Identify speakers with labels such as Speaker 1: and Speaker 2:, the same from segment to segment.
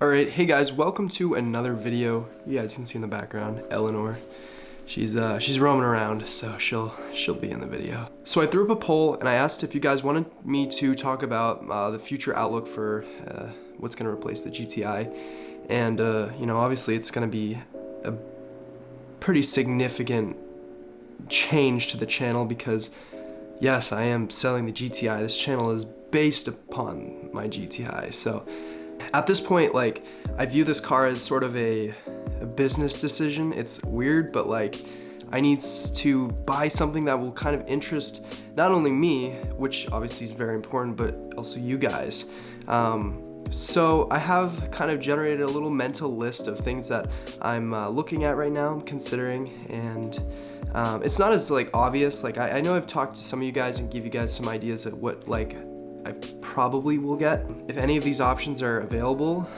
Speaker 1: Alright, hey guys, welcome to another video. You guys can see in the background, Eleanor. She's roaming around, so she'll be in the video. So I threw up a poll and I asked if you guys wanted me to talk about the future outlook for what's gonna replace the GTI. And you know, obviously it's gonna be a pretty significant change to the channel because yes, I am selling the GTI. This channel is based upon my GTI. So at this point, like, I view this car as sort of a business decision. It's weird, but like, I need to buy something that will kind of interest not only me, which obviously is very important, but also you guys. So I have kind of generated a little mental list of things that I'm looking at right now, considering, and it's not as like obvious. Like I know I've talked to some of you guys and give you guys some ideas of what like I probably will get. If any of these options are available,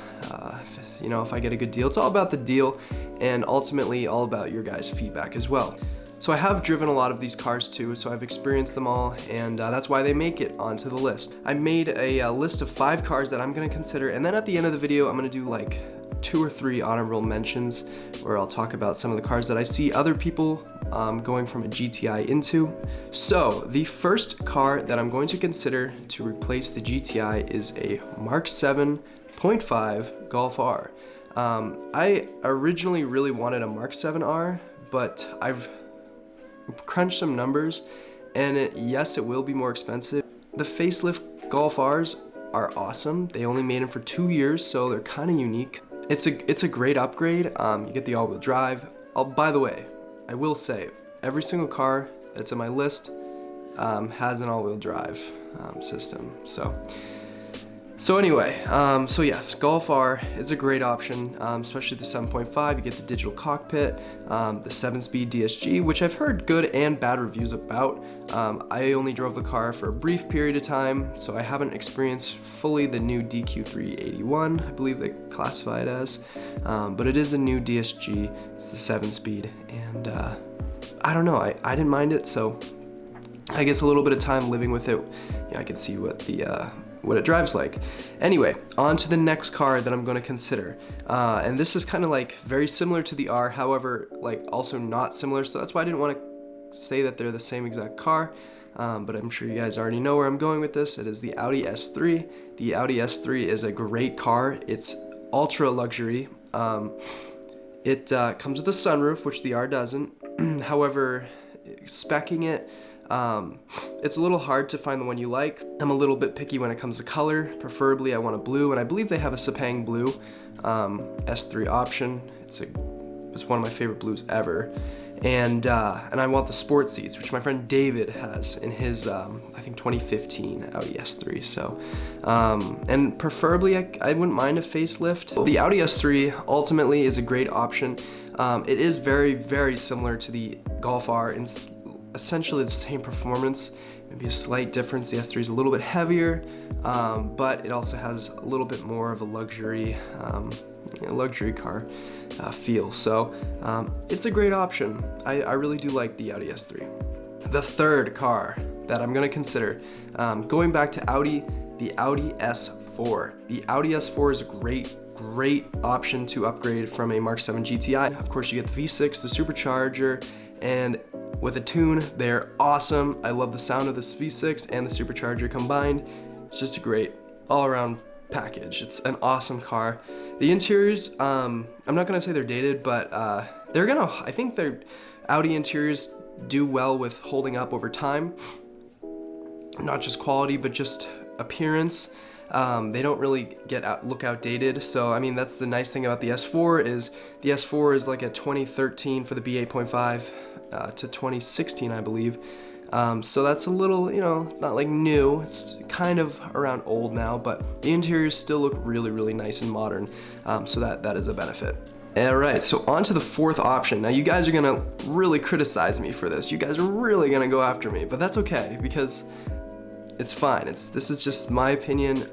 Speaker 1: if I get a good deal, it's all about the deal and ultimately all about your guys' feedback as well. So I have driven a lot of these cars too, so I've experienced them all, and that's why they make it onto the list. I made a list of 5 cars that I'm gonna consider, and then at the end of the video, I'm gonna do like 2 or 3 honorable mentions where I'll talk about some of the cars that I see other people going from a GTI into. So the first car that I'm going to consider to replace the GTI is a Mark 7.5 Golf R. I originally really wanted a Mark 7R, but I've crunched some numbers, and yes, it will be more expensive. The facelift Golf Rs are awesome. They only made them for 2 years, so they're kind of unique. It's a great upgrade. You get the all-wheel drive. By the way, I will say, every single car that's in my list has an all-wheel drive system. So anyway, so yes, Golf R is a great option, especially the 7.5. You get the digital cockpit, the 7-speed DSG, which I've heard good and bad reviews about. I only drove the car for a brief period of time, so I haven't experienced fully the new DQ381, I believe they classify it as, but it is a new DSG. It's the 7-speed, and I don't know, I didn't mind it, so I guess a little bit of time living with it, I can see what it drives like. Anyway, on to the next car that I'm going to consider. And this is kind of like very similar to the R, however, like also not similar. So that's why I didn't want to say that they're the same exact car. But I'm sure you guys already know where I'm going with this. It is the Audi S3. The Audi S3 is a great car. It's ultra luxury. It comes with a sunroof, which the R doesn't. However, speccing it, it's a little hard to find the one you like. I'm a little bit picky when it comes to color. Preferably I want a blue, and I believe they have a Sepang blue S3 option. It's one of my favorite blues ever. And I want the sport seats, which my friend David has in his I think 2015 Audi S3. So and preferably I wouldn't mind a facelift. The Audi S3 ultimately is a great option. It is very, very similar to the Golf R in essentially the same performance, maybe a slight difference. The S3 is a little bit heavier, but it also has a little bit more of a luxury car feel. So it's a great option. I really do like the Audi S3. The third car that I'm gonna consider, going back to Audi, the Audi S4. The Audi S4 is a great option to upgrade from a Mark 7 GTI. Of course, you get the V6, the supercharger, and with a tune, they're awesome. I love the sound of this V6 and the supercharger combined. It's just a great all-around package. It's an awesome car. The interiors, I'm not gonna say they're dated, but I think their Audi interiors do well with holding up over time. Not just quality, but just appearance. They don't really look outdated. So, I mean, that's the nice thing about the S4 is the S4 is like a 2013 for the B8.5 to 2016, I believe. So that's a little, it's not like new. It's kind of around old now, but the interiors still look really, really nice and modern. So that is a benefit. All right, so on to the fourth option. Now, you guys are gonna really criticize me for this. You guys are really gonna go after me, but that's okay because it's fine. This is just my opinion.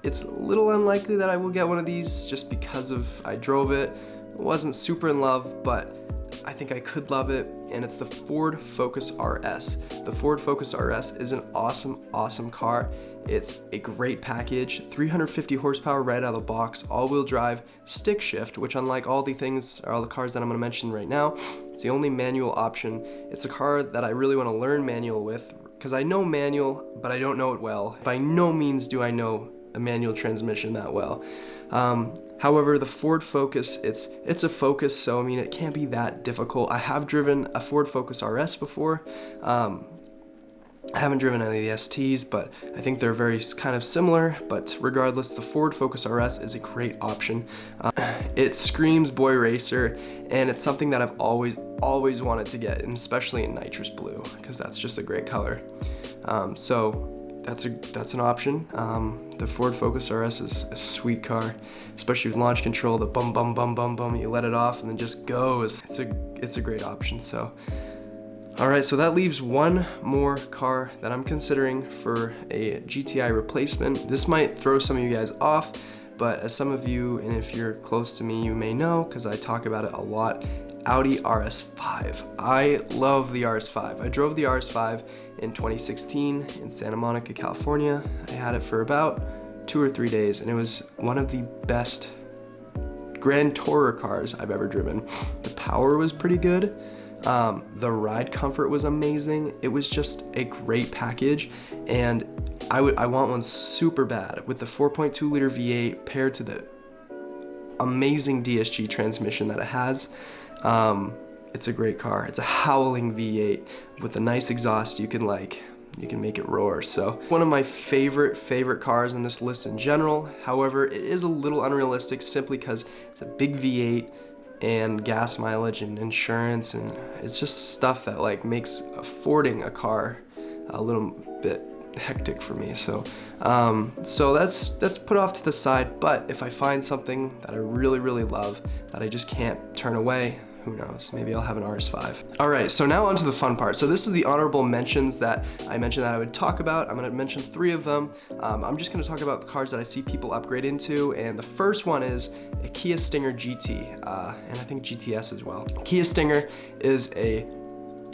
Speaker 1: It's a little unlikely that I will get one of these just because I drove it. I wasn't super in love, but I think I could love it, and it's the Ford Focus RS. The Ford Focus RS is an awesome car. It's a great package, 350 horsepower right out of the box, all-wheel drive, stick shift, which unlike all the cars that I'm gonna mention right now, it's the only manual option. It's a car that I really wanna learn manual with, because I know manual, but I don't know it well. By no means do I know a manual transmission that well. However, the Ford Focus, it's a Focus, so I mean, it can't be that difficult. I have driven a Ford Focus RS before. I haven't driven any of the STs, but I think they're very kind of similar, but regardless, the Ford Focus RS is a great option. It screams boy racer, and it's something that I've always wanted to get, and especially in nitrous blue, because that's just a great color. So that's an option. The Ford Focus RS is a sweet car, especially with launch control, the bum bum bum bum bum, you let it off and then just goes. It's a great option. So alright, so that leaves one more car that I'm considering for a GTI replacement. This might throw some of you guys off, but as some of you, and if you're close to me, you may know, because I talk about it a lot, Audi RS5. I love the RS5. I drove the RS5 in 2016 in Santa Monica, California. I had it for about 2 or 3 days, and it was one of the best Grand Tourer cars I've ever driven. The power was pretty good. The ride comfort was amazing. It was just a great package, and I want one super bad with the 4.2 liter V8 paired to the amazing DSG transmission that it has. It's a great car. It's a howling V8 with a nice exhaust. You can make it roar. So one of my favorite cars in this list in general. However, it is a little unrealistic simply because it's a big V8 and gas mileage and insurance, and it's just stuff that like makes affording a car a little bit hectic for me. So that's put off to the side, but if I find something that I really love that I just can't turn away, who knows, maybe I'll have an RS5. All right, so now on to the fun part. So this is the honorable mentions that I mentioned that I would talk about. I'm gonna mention 3 of them. I'm just gonna talk about the cars that I see people upgrade into, and the first one is a Kia Stinger GT, and I think GTS as well. Kia Stinger is a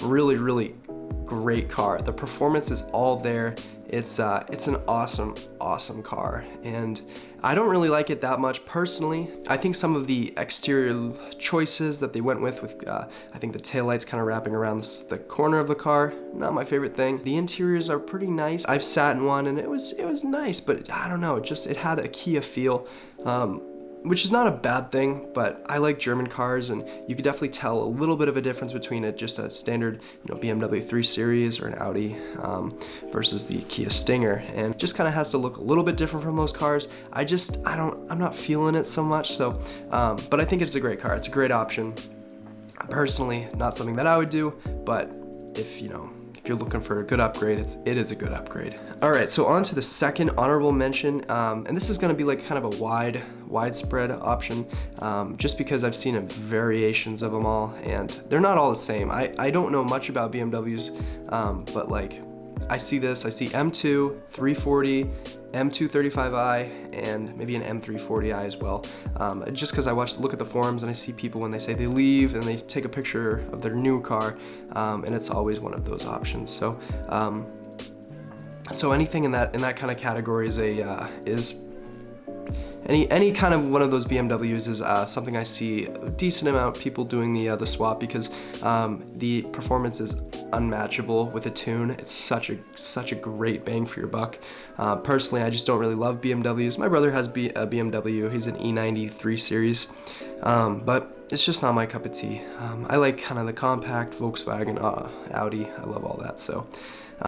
Speaker 1: really great car. The performance is all there. It's an awesome car, and I don't really like it that much personally. I think some of the exterior choices that they went with I think the taillights kind of wrapping around the corner of the car, not my favorite thing. The interiors are pretty nice. I've sat in one and it was nice, but I don't know, it had a Kia feel. Which is not a bad thing, but I like German cars, and you could definitely tell a little bit of a difference between just a standard, BMW 3 Series or an Audi versus the Kia Stinger, and it just kind of has to look a little bit different from those cars. I'm not feeling it so much. So, but I think it's a great car. It's a great option. Personally, not something that I would do, but if you're looking for a good upgrade, it is a good upgrade. All right, so on to the second honorable mention, and this is gonna be like kind of a widespread option, just because I've seen variations of them all, and they're not all the same. I don't know much about BMWs, but like I see M2, 340, M235i, and maybe an M340i as well. Just because I look at the forums and I see people when they say they leave and they take a picture of their new car, and it's always one of those options. So, so anything in that kind of category is any kind of one of those BMWs is something I see a decent amount of people doing the swap, because the performance is unmatchable with a tune. It's such a great bang for your buck. Personally, I just don't really love BMWs. My brother has a BMW. He's an E90 3 Series, but it's just not my cup of tea. I like kind of the compact Volkswagen, Audi. I love all that. So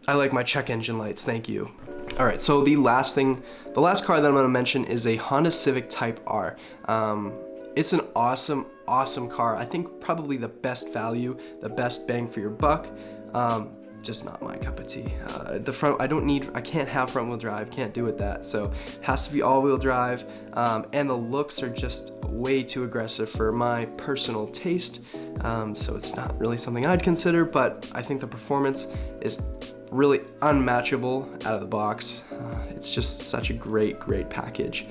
Speaker 1: I like my check engine lights. Thank you. All right, so the last car that I'm gonna mention is a Honda Civic Type R. It's an awesome car. I think probably the best value, the best bang for your buck. Just not my cup of tea. The front, I can't have front wheel drive, can't do with that. So it has to be all wheel drive, and the looks are just way too aggressive for my personal taste. So it's not really something I'd consider, but I think the performance is really unmatchable out of the box. It's just such a great package.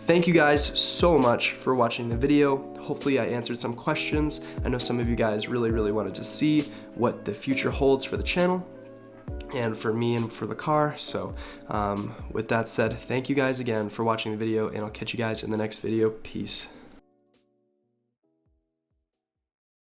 Speaker 1: Thank you guys so much for watching the video. Hopefully I answered some questions. I know some of you guys really wanted to see what the future holds for the channel. and for me and for the car. So with that said, thank you guys again for watching the video, and I'll catch you guys in the next video. Peace.